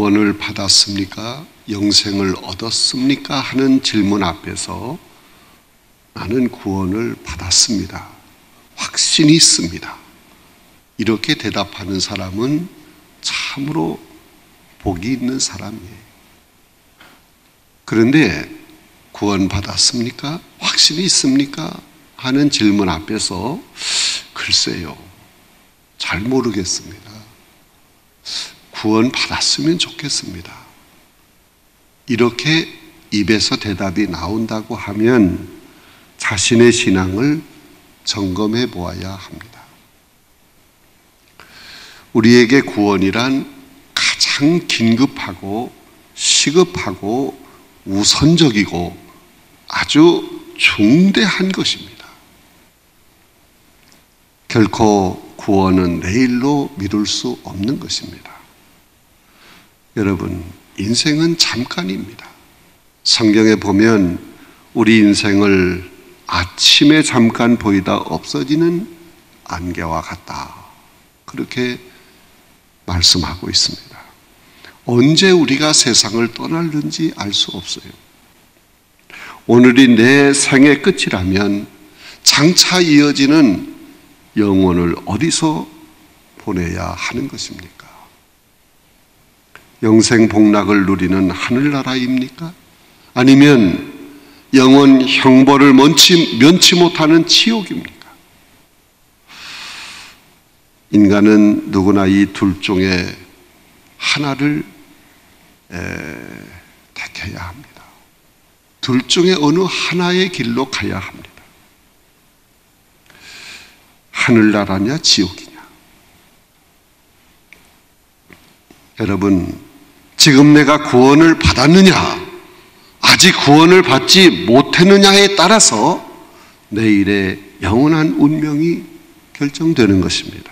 구원을 받았습니까? 영생을 얻었습니까? 하는 질문 앞에서 나는 구원을 받았습니다. 확신이 있습니다. 이렇게 대답하는 사람은 참으로 복이 있는 사람이에요. 그런데 구원받았습니까? 확신이 있습니까? 하는 질문 앞에서 글쎄요, 잘 모르겠습니다. 구원받았으면 좋겠습니다. 이렇게 입에서 대답이 나온다고 하면 자신의 신앙을 점검해 보아야 합니다. 우리에게 구원이란 가장 긴급하고 시급하고 우선적이고 아주 중대한 것입니다. 결코 구원은 내일로 미룰 수 없는 것입니다. 여러분, 인생은 잠깐입니다. 성경에 보면 우리 인생을 아침에 잠깐 보이다 없어지는 안개와 같다, 그렇게 말씀하고 있습니다. 언제 우리가 세상을 떠날는지 알 수 없어요. 오늘이 내 생의 끝이라면 장차 이어지는 영혼을 어디서 보내야 하는 것입니까? 영생 복락을 누리는 하늘나라입니까? 아니면 영원 형벌을 면치 못하는 지옥입니까? 인간은 누구나 이 둘 중에 하나를 택해야 합니다. 둘 중에 어느 하나의 길로 가야 합니다. 하늘나라냐 지옥이냐. 여러분, 지금 내가 구원을 받았느냐, 아직 구원을 받지 못했느냐에 따라서 내일의 영원한 운명이 결정되는 것입니다.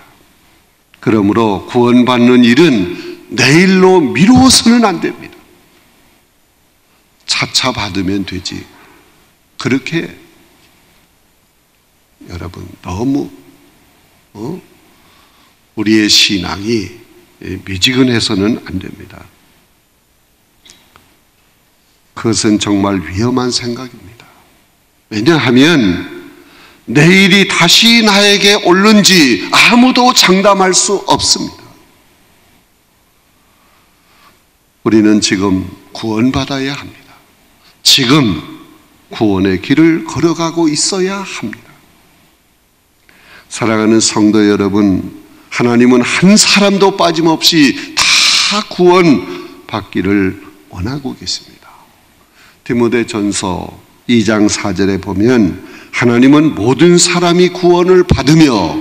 그러므로 구원받는 일은 내일로 미루어서는 안 됩니다. 차차 받으면 되지. 그렇게 여러분 너무 우리의 신앙이 미지근해서는 안 됩니다. 그것은 정말 위험한 생각입니다. 왜냐하면 내일이 다시 나에게 올는지 아무도 장담할 수 없습니다. 우리는 지금 구원받아야 합니다. 지금 구원의 길을 걸어가고 있어야 합니다. 사랑하는 성도 여러분, 하나님은 한 사람도 빠짐없이 다 구원받기를 원하고 계십니다. 디모데전서 2장 4절에 보면 하나님은 모든 사람이 구원을 받으며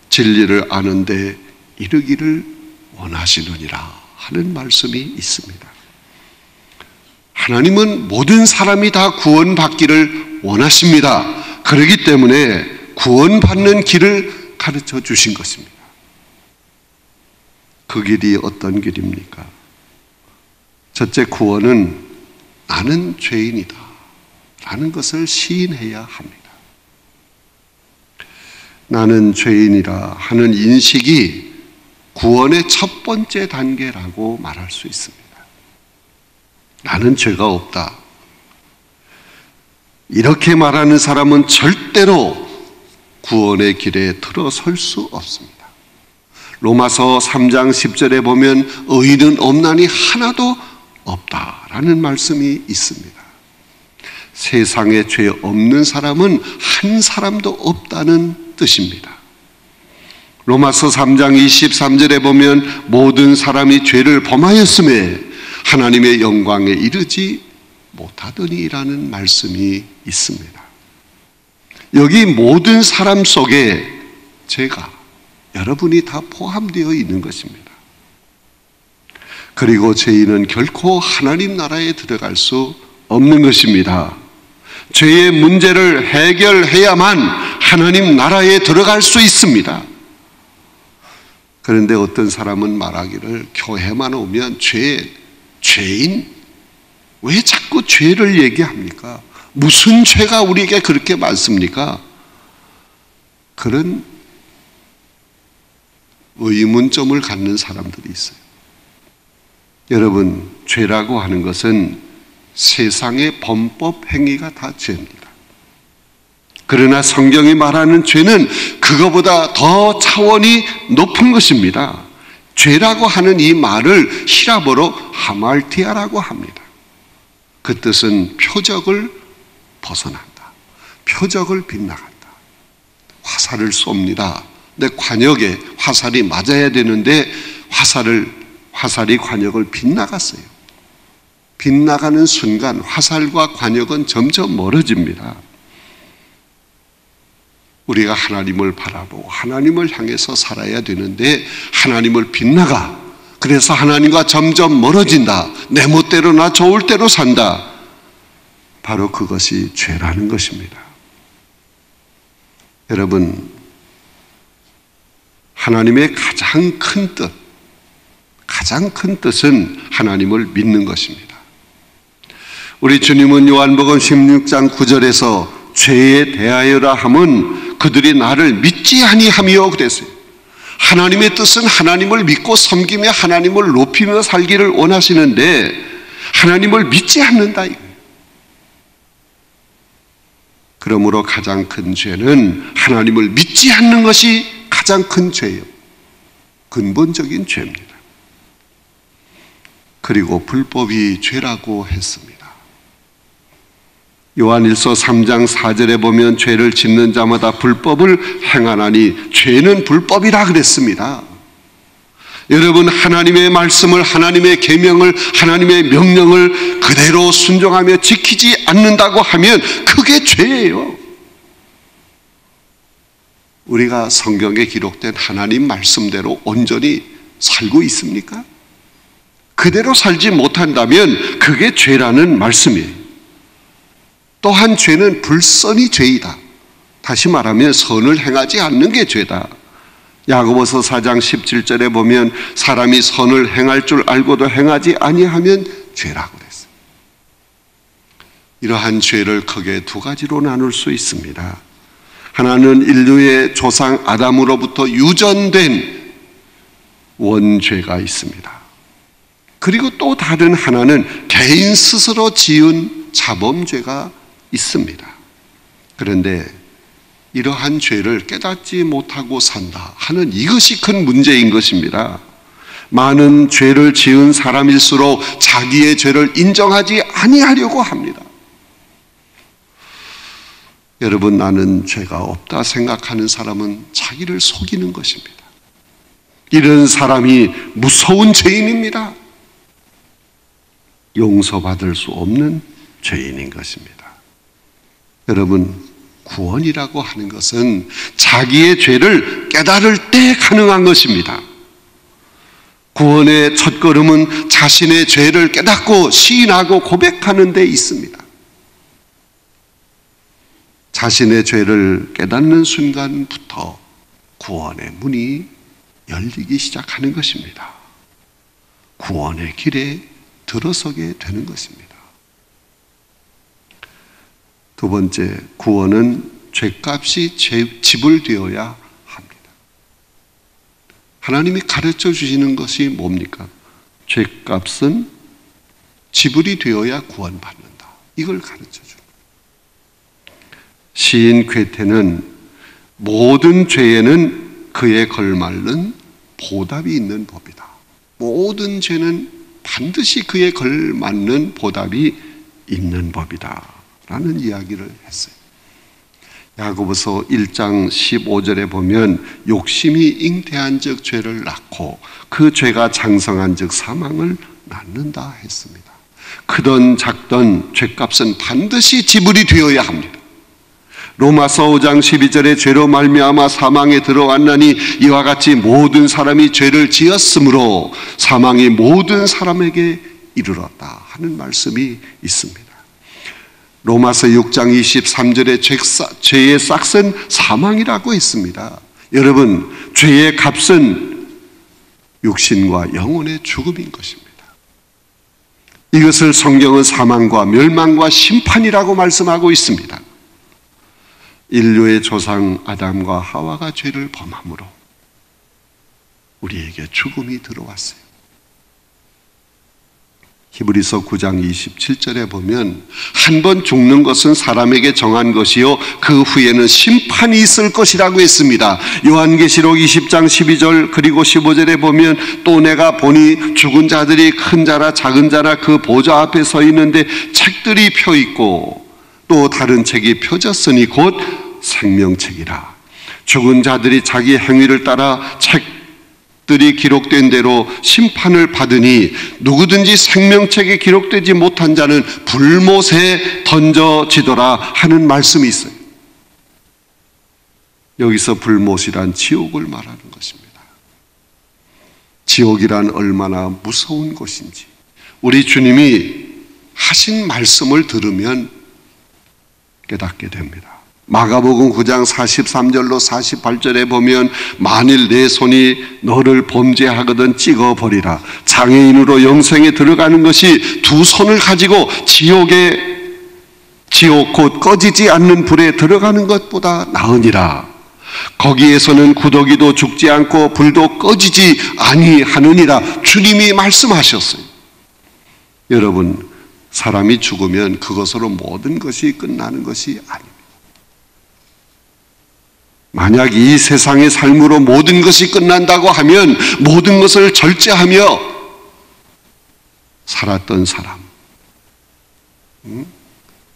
진리를 아는 데 이르기를 원하시느니라 하는 말씀이 있습니다. 하나님은 모든 사람이 다 구원받기를 원하십니다. 그렇기 때문에 구원받는 길을 가르쳐 주신 것입니다. 그 길이 어떤 길입니까? 첫째, 구원은 나는 죄인이다 라는 것을 시인해야 합니다. 나는 죄인이라 하는 인식이 구원의 첫 번째 단계라고 말할 수 있습니다. 나는 죄가 없다. 이렇게 말하는 사람은 절대로 구원의 길에 들어설 수 없습니다. 로마서 3장 10절에 보면 의인은 없나니 하나도 없다라는 말씀이 있습니다. 세상에 죄 없는 사람은 한 사람도 없다는 뜻입니다. 로마서 3장 23절에 보면 모든 사람이 죄를 범하였음에 하나님의 영광에 이르지 못하더니라는 말씀이 있습니다. 여기 모든 사람 속에 제가, 여러분이 다 포함되어 있는 것입니다. 그리고 죄인은 결코 하나님 나라에 들어갈 수 없는 것입니다. 죄의 문제를 해결해야만 하나님 나라에 들어갈 수 있습니다. 그런데 어떤 사람은 말하기를 교회만 오면 죄인? 왜 자꾸 죄를 얘기합니까? 무슨 죄가 우리에게 그렇게 많습니까? 그런 의문점을 갖는 사람들이 있어요. 여러분, 죄라고 하는 것은 세상의 범법 행위가 다 죄입니다. 그러나 성경이 말하는 죄는 그거보다 더 차원이 높은 것입니다. 죄라고 하는 이 말을 히라보로 하말티아라고 합니다. 그 뜻은 표적을 벗어난다, 표적을 빗나간다. 화살을 쏩니다. 근데 관역에 화살이 맞아야 되는데 화살이 관역을 빗나갔어요. 빗나가는 순간 화살과 관역은 점점 멀어집니다. 우리가 하나님을 바라보고 하나님을 향해서 살아야 되는데 하나님을 빗나가. 그래서 하나님과 점점 멀어진다. 내 멋대로 나 좋을 대로 산다. 바로 그것이 죄라는 것입니다. 여러분, 하나님의 가장 큰 뜻은 하나님을 믿는 것입니다. 우리 주님은 요한복음 16장 9절에서 죄에 대하여라 함은 그들이 나를 믿지 아니하며 그랬어요. 하나님의 뜻은 하나님을 믿고 섬기며 하나님을 높이며 살기를 원하시는데 하나님을 믿지 않는다. 그러므로 가장 큰 죄는 하나님을 믿지 않는 것이 가장 큰 죄예요. 근본적인 죄입니다. 그리고 불법이 죄라고 했습니다. 요한일서 3장 4절에 보면 죄를 짓는 자마다 불법을 행하나니 죄는 불법이라 그랬습니다. 여러분, 하나님의 말씀을, 하나님의 계명을, 하나님의 명령을 그대로 순종하며 지키지 않는다고 하면 그게 죄예요. 우리가 성경에 기록된 하나님 말씀대로 온전히 살고 있습니까? 그대로 살지 못한다면 그게 죄라는 말씀이에요. 또한 죄는 불선이 죄이다. 다시 말하면 선을 행하지 않는 게 죄다. 야고보서 4장 17절에 보면 사람이 선을 행할 줄 알고도 행하지 아니하면 죄라고 그랬어요. 이러한 죄를 크게 두 가지로 나눌 수 있습니다. 하나는 인류의 조상 아담으로부터 유전된 원죄가 있습니다. 그리고 또 다른 하나는 개인 스스로 지은 자범죄가 있습니다. 그런데 이러한 죄를 깨닫지 못하고 산다 하는 이것이 큰 문제인 것입니다. 많은 죄를 지은 사람일수록 자기의 죄를 인정하지 아니하려고 합니다. 여러분, 나는 죄가 없다 생각하는 사람은 자기를 속이는 것입니다. 이런 사람이 무서운 죄인입니다. 용서받을 수 없는 죄인인 것입니다. 여러분, 구원이라고 하는 것은 자기의 죄를 깨달을 때 가능한 것입니다. 구원의 첫걸음은 자신의 죄를 깨닫고 시인하고 고백하는 데 있습니다. 자신의 죄를 깨닫는 순간부터 구원의 문이 열리기 시작하는 것입니다. 구원의 길에 들어서게 되는 것입니다. 두 번째, 구원은 죄값이 지불되어야 합니다. 하나님이 가르쳐 주시는 것이 뭡니까? 죄값은 지불이 되어야 구원받는다. 이걸 가르쳐 줍니다. 시인 괴테는 모든 죄에는 그에 걸맞는 보답이 있는 법이다. 모든 죄는 반드시 그에 걸맞는 보답이 있는 법이다 라는 이야기를 했어요. 야고보서 1장 15절에 보면 욕심이 잉태한 즉 죄를 낳고 그 죄가 장성한 즉 사망을 낳는다 했습니다. 크던 작던 죄값은 반드시 지불이 되어야 합니다. 로마서 5장 12절에 죄로 말미암아 사망에 들어왔나니 이와 같이 모든 사람이 죄를 지었으므로 사망이 모든 사람에게 이르렀다 하는 말씀이 있습니다. 로마서 6장 23절에 죄의 싹은 사망이라고 했습니다. 여러분, 죄의 값은 육신과 영혼의 죽음인 것입니다. 이것을 성경은 사망과 멸망과 심판이라고 말씀하고 있습니다. 인류의 조상 아담과 하와가 죄를 범함으로 우리에게 죽음이 들어왔어요. 히브리서 9장 27절에 보면 한 번 죽는 것은 사람에게 정한 것이요 그 후에는 심판이 있을 것이라고 했습니다. 요한계시록 20장 12절 그리고 15절에 보면 또 내가 보니 죽은 자들이 큰 자라 작은 자라 그 보좌 앞에 서 있는데 책들이 펴 있고 또 다른 책이 펴졌으니 곧 생명책이라. 죽은 자들이 자기 행위를 따라 책들이 기록된 대로 심판을 받으니 누구든지 생명책에 기록되지 못한 자는 불못에 던져지더라 하는 말씀이 있어요. 여기서 불못이란 지옥을 말하는 것입니다. 지옥이란 얼마나 무서운 곳인지 우리 주님이 하신 말씀을 들으면 깨닫게 됩니다. 마가복음 9장 43절로 48절에 보면 만일 내 손이 너를 범죄하거든 찍어버리라. 장애인으로 영생에 들어가는 것이 두 손을 가지고 지옥 곧 꺼지지 않는 불에 들어가는 것보다 나으니라. 거기에서는 구더기도 죽지 않고 불도 꺼지지 아니하느니라. 주님이 말씀하셨어요. 여러분, 사람이 죽으면 그것으로 모든 것이 끝나는 것이 아닙니다. 만약 이 세상의 삶으로 모든 것이 끝난다고 하면 모든 것을 절제하며 살았던 사람,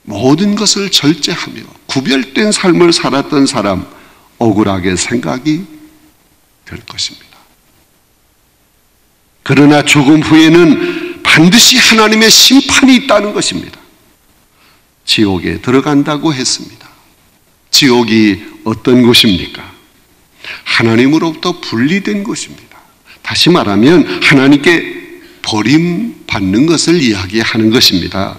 모든 것을 절제하며 구별된 삶을 살았던 사람, 억울하게 생각이 될 것입니다. 그러나 죽음 후에는 반드시 하나님의 심판이 있다는 것입니다. 지옥에 들어간다고 했습니다. 지옥이 어떤 곳입니까? 하나님으로부터 분리된 곳입니다. 다시 말하면 하나님께 버림받는 것을 이야기하는 것입니다.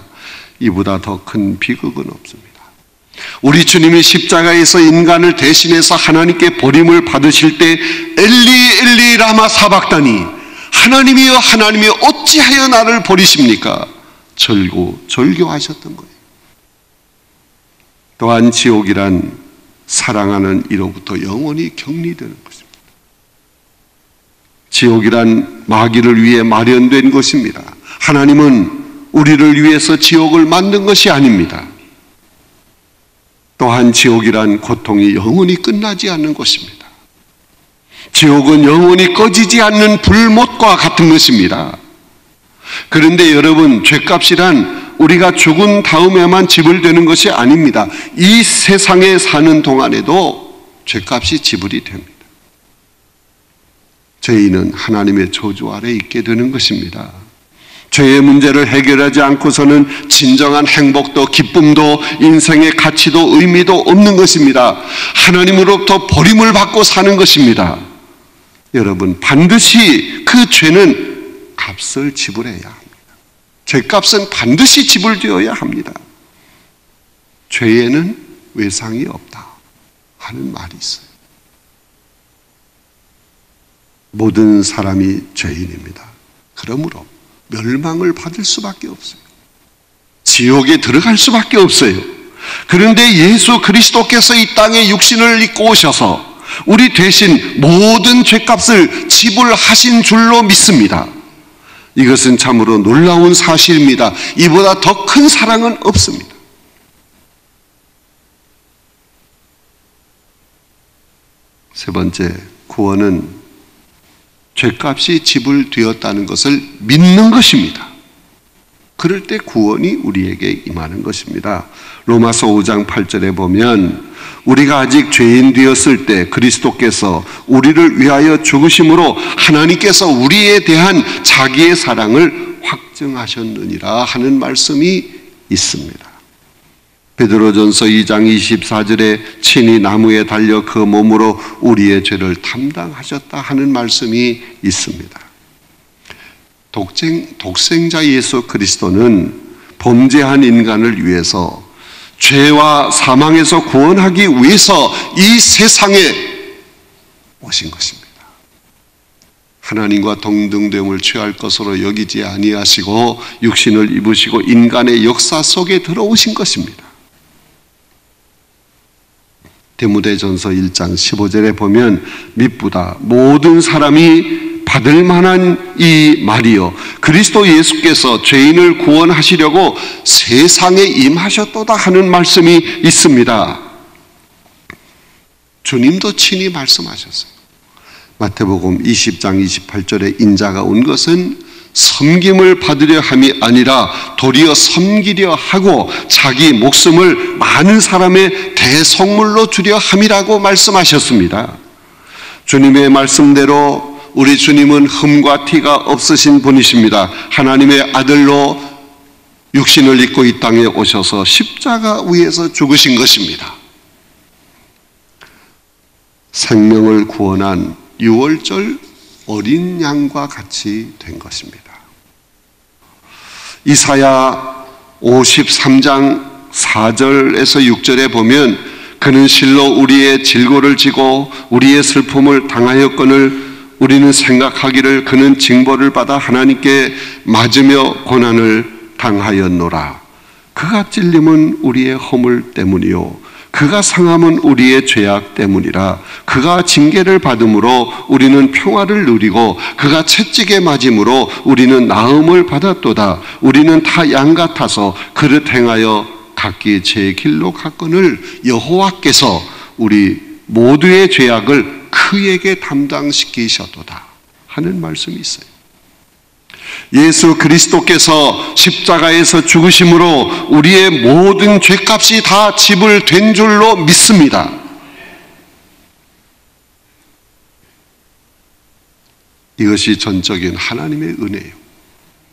이보다 더 큰 비극은 없습니다. 우리 주님이 십자가에서 인간을 대신해서 하나님께 버림을 받으실 때 엘리 엘리 라마 사박다니 하나님이여 하나님이여 어찌하여 나를 버리십니까? 절교하셨던 거예요. 또한 지옥이란 사랑하는 이로부터 영원히 격리되는 것입니다. 지옥이란 마귀를 위해 마련된 것입니다. 하나님은 우리를 위해서 지옥을 만든 것이 아닙니다. 또한 지옥이란 고통이 영원히 끝나지 않는 것입니다. 지옥은 영원히 꺼지지 않는 불못과 같은 것입니다. 그런데 여러분, 죗값이란 우리가 죽은 다음에만 지불되는 것이 아닙니다. 이 세상에 사는 동안에도 죗값이 지불이 됩니다. 죄인은 하나님의 저주 아래 있게 되는 것입니다. 죄의 문제를 해결하지 않고서는 진정한 행복도 기쁨도 인생의 가치도 의미도 없는 것입니다. 하나님으로부터 버림을 받고 사는 것입니다. 여러분, 반드시 그 죄는 값을 지불해야 합니다. 죄값은 반드시 지불되어야 합니다. 죄에는 외상이 없다 하는 말이 있어요. 모든 사람이 죄인입니다. 그러므로 멸망을 받을 수밖에 없어요. 지옥에 들어갈 수밖에 없어요. 그런데 예수 그리스도께서 이 땅에 육신을 입고 오셔서 우리 대신 모든 죄값을 지불하신 줄로 믿습니다. 이것은 참으로 놀라운 사실입니다. 이보다 더 큰 사랑은 없습니다. 세 번째, 구원은 죄값이 지불되었다는 것을 믿는 것입니다. 그럴 때 구원이 우리에게 임하는 것입니다. 로마서 5장 8절에 보면 우리가 아직 죄인 되었을 때 그리스도께서 우리를 위하여 죽으심으로 하나님께서 우리에 대한 자기의 사랑을 확증하셨느니라 하는 말씀이 있습니다. 베드로전서 2장 24절에 친히 나무에 달려 그 몸으로 우리의 죄를 담당하셨다 하는 말씀이 있습니다. 독생자 예수 그리스도는 범죄한 인간을 위해서 죄와 사망에서 구원하기 위해서 이 세상에 오신 것입니다. 하나님과 동등됨을 취할 것으로 여기지 아니하시고 육신을 입으시고 인간의 역사 속에 들어오신 것입니다. 데모데전서 1장 15절에 보면 밑보다 모든 사람이 받을 만한 이 말이요, 그리스도 예수께서 죄인을 구원하시려고 세상에 임하셨도다 하는 말씀이 있습니다. 주님도 친히 말씀하셨어요. 마태복음 20장 28절에 인자가 온 것은 섬김을 받으려 함이 아니라 도리어 섬기려 하고 자기 목숨을 많은 사람의 대속물로 주려 함이라고 말씀하셨습니다. 주님의 말씀대로 우리 주님은 흠과 티가 없으신 분이십니다. 하나님의 아들로 육신을 입고 이 땅에 오셔서 십자가 위에서 죽으신 것입니다. 생명을 구원한 유월절 어린 양과 같이 된 것입니다. 이사야 53장 4절에서 6절에 보면 그는 실로 우리의 질고를 지고 우리의 슬픔을 당하였거늘 우리는 생각하기를 그는 징벌을 받아 하나님께 맞으며 고난을 당하였노라. 그가 찔림은 우리의 허물 때문이요 그가 상함은 우리의 죄악 때문이라. 그가 징계를 받음으로 우리는 평화를 누리고 그가 채찍에 맞음으로 우리는 나음을 받았도다. 우리는 다 양 같아서 그릇 행하여 각기 제 길로 갔거늘 여호와께서 우리 모두의 죄악을 그에게 담당시키셨도다 하는 말씀이 있어요. 예수 그리스도께서 십자가에서 죽으심으로 우리의 모든 죄값이 다 지불된 줄로 믿습니다. 이것이 전적인 하나님의 은혜요,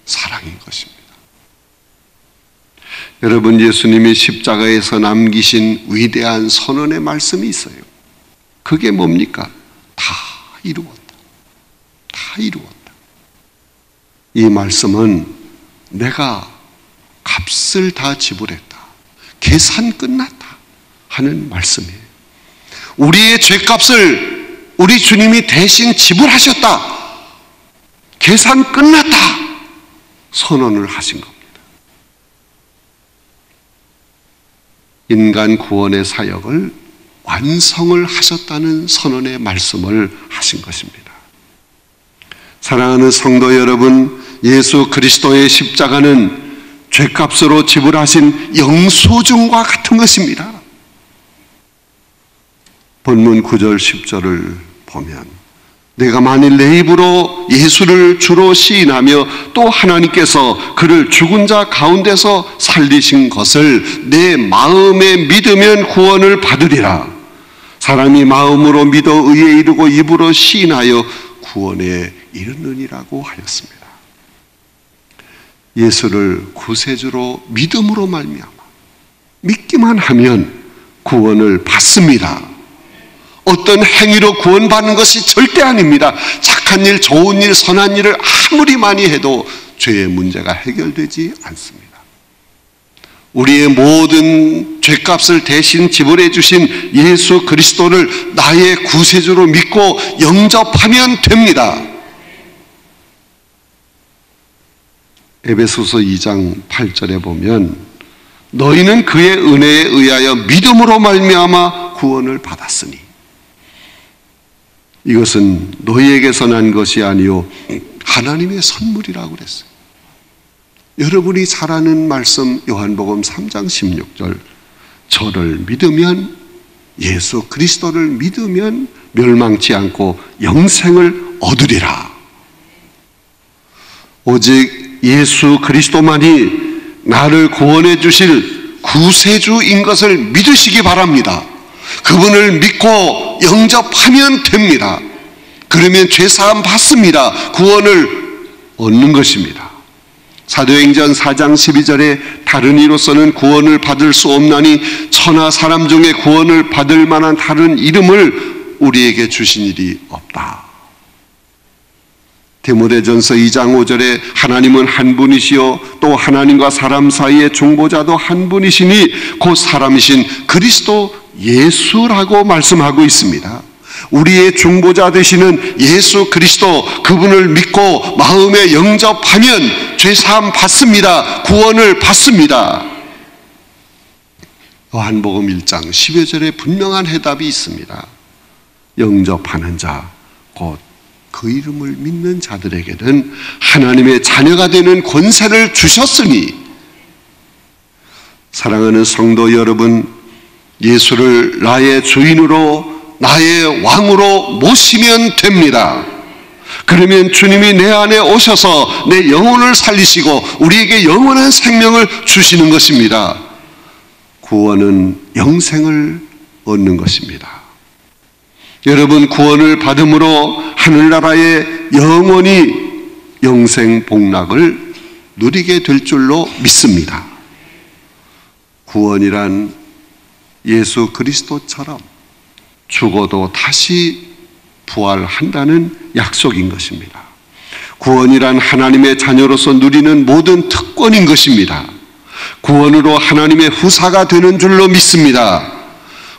사랑인 것입니다. 여러분, 예수님이 십자가에서 남기신 위대한 선언의 말씀이 있어요. 그게 뭡니까? 다 이루었다. 다 이루었다. 이 말씀은 내가 값을 다 지불했다, 계산 끝났다 하는 말씀이에요. 우리의 죄값을 우리 주님이 대신 지불하셨다, 계산 끝났다 선언을 하신 겁니다. 인간 구원의 사역을 완성을 하셨다는 선언의 말씀을 하신 것입니다. 사랑하는 성도 여러분, 예수 그리스도의 십자가는 죄값으로 지불하신 영수증과 같은 것입니다. 본문 9절 10절을 보면 내가 만일 내 입으로 예수를 주로 시인하며 또 하나님께서 그를 죽은 자 가운데서 살리신 것을 내 마음에 믿으면 구원을 받으리라. 사람이 마음으로 믿어 의에 이르고 입으로 시인하여 구원에 이르느니라고 하였습니다. 예수를 구세주로 믿음으로 말미암아 믿기만 하면 구원을 받습니다. 어떤 행위로 구원받는 것이 절대 아닙니다. 착한 일, 좋은 일, 선한 일을 아무리 많이 해도 죄의 문제가 해결되지 않습니다. 우리의 모든 죄값을 대신 지불해 주신 예수 그리스도를 나의 구세주로 믿고 영접하면 됩니다. 에베소서 2장 8절에 보면 너희는 그의 은혜에 의하여 믿음으로 말미암아 구원을 받았으니 이것은 너희에게서 난 것이 아니요 하나님의 선물이라고 그랬어요. 여러분이 잘 아는 말씀 요한복음 3장 16절, 저를 믿으면, 예수 그리스도를 믿으면 멸망치 않고 영생을 얻으리라. 오직 예수 그리스도만이 나를 구원해 주실 구세주인 것을 믿으시기 바랍니다. 그분을 믿고 영접하면 됩니다. 그러면 죄사함 받습니다. 구원을 얻는 것입니다. 사도행전 4장 12절에 다른 이로서는 구원을 받을 수 없나니 천하 사람 중에 구원을 받을 만한 다른 이름을 우리에게 주신 일이 없다. 디모데전서 2장 5절에 하나님은 한 분이시요 또 하나님과 사람 사이의 중보자도 한 분이시니 곧 사람이신 그리스도 예수라고 말씀하고 있습니다. 우리의 중보자 되시는 예수 그리스도, 그분을 믿고 마음에 영접하면 죄사함 받습니다. 구원을 받습니다. 요한복음 1장 10여 절에 분명한 해답이 있습니다. 영접하는 자, 곧 그 이름을 믿는 자들에게는 하나님의 자녀가 되는 권세를 주셨으니, 사랑하는 성도 여러분, 예수를 나의 주인으로, 나의 왕으로 모시면 됩니다. 그러면 주님이 내 안에 오셔서 내 영혼을 살리시고 우리에게 영원한 생명을 주시는 것입니다. 구원은 영생을 얻는 것입니다. 여러분, 구원을 받음으로 하늘나라의 영원히 영생 복락을 누리게 될 줄로 믿습니다. 구원이란 예수 그리스도처럼 죽어도 다시 부활한다는 약속인 것입니다. 구원이란 하나님의 자녀로서 누리는 모든 특권인 것입니다. 구원으로 하나님의 후사가 되는 줄로 믿습니다.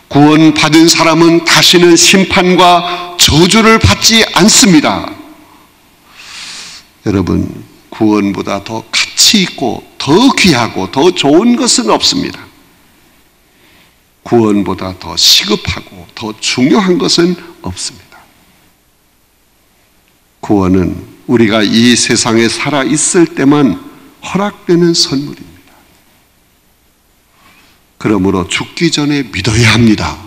구원받은 사람은 다시는 심판과 저주를 받지 않습니다. 여러분, 구원보다 더 가치 있고 더 귀하고 더 좋은 것은 없습니다. 구원보다 더 시급하고 더 중요한 것은 없습니다. 구원은 우리가 이 세상에 살아 있을 때만 허락되는 선물입니다. 그러므로 죽기 전에 믿어야 합니다.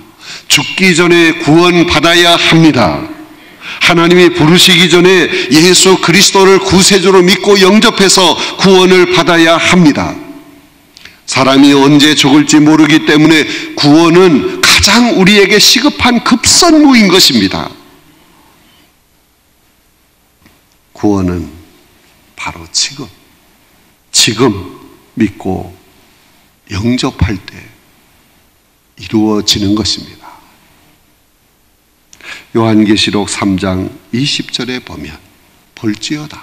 죽기 전에 구원받아야 합니다. 하나님이 부르시기 전에 예수 그리스도를 구세주로 믿고 영접해서 구원을 받아야 합니다. 사람이 언제 죽을지 모르기 때문에 구원은 가장 우리에게 시급한 급선무인 것입니다. 구원은 바로 지금 믿고 영접할 때 이루어지는 것입니다. 요한계시록 3장 20절에 보면, 볼지어다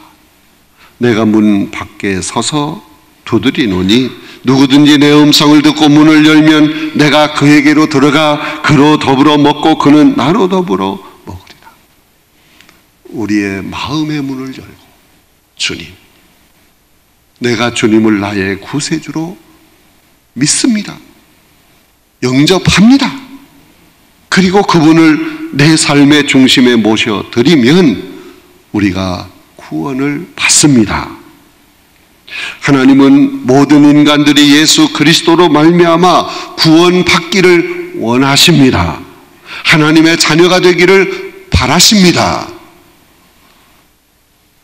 내가 문 밖에 서서 두드리노니 누구든지 내 음성을 듣고 문을 열면 내가 그에게로 들어가 그로 더불어 먹고 그는 나로 더불어 먹으리라. 우리의 마음의 문을 열고, 주님, 내가 주님을 나의 구세주로 믿습니다. 영접합니다. 그리고 그분을 내 삶의 중심에 모셔드리면 우리가 구원을 받습니다. 하나님은 모든 인간들이 예수 그리스도로 말미암아 구원받기를 원하십니다. 하나님의 자녀가 되기를 바라십니다.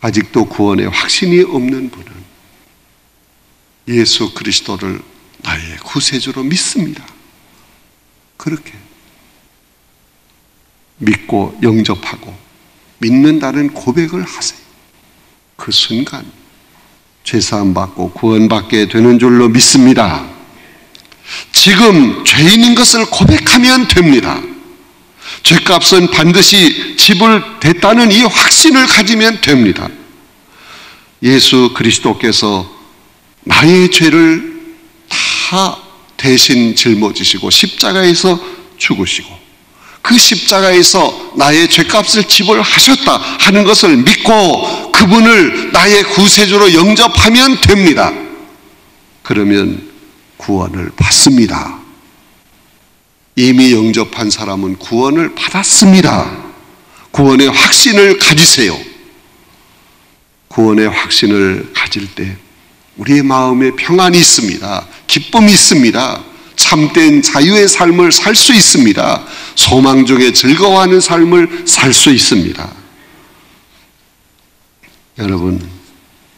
아직도 구원에 확신이 없는 분은 예수 그리스도를 나의 구세주로 믿습니다. 그렇게 믿고 영접하고 믿는다는 고백을 하세요. 그 순간 죄사함 받고 구원받게 되는 줄로 믿습니다. 지금 죄인인 것을 고백하면 됩니다. 죄값은 반드시 지불됐다는 이 확신을 가지면 됩니다. 예수 그리스도께서 나의 죄를 다 대신 짊어지시고 십자가에서 죽으시고 그 십자가에서 나의 죄값을 지불하셨다 하는 것을 믿고 그분을 나의 구세주로 영접하면 됩니다. 그러면 구원을 받습니다. 이미 영접한 사람은 구원을 받았습니다. 구원의 확신을 가지세요. 구원의 확신을 가질 때 우리의 마음에 평안이 있습니다. 기쁨이 있습니다. 참된 자유의 삶을 살 수 있습니다. 소망 중에 즐거워하는 삶을 살 수 있습니다. 여러분,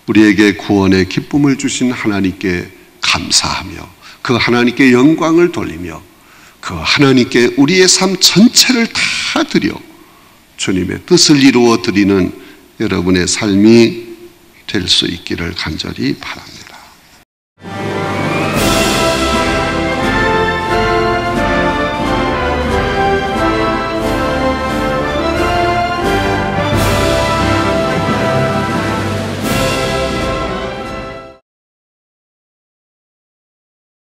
우리에게 구원의 기쁨을 주신 하나님께 감사하며 그 하나님께 영광을 돌리며 그 하나님께 우리의 삶 전체를 다 드려 주님의 뜻을 이루어 드리는 여러분의 삶이 될 수 있기를 간절히 바랍니다.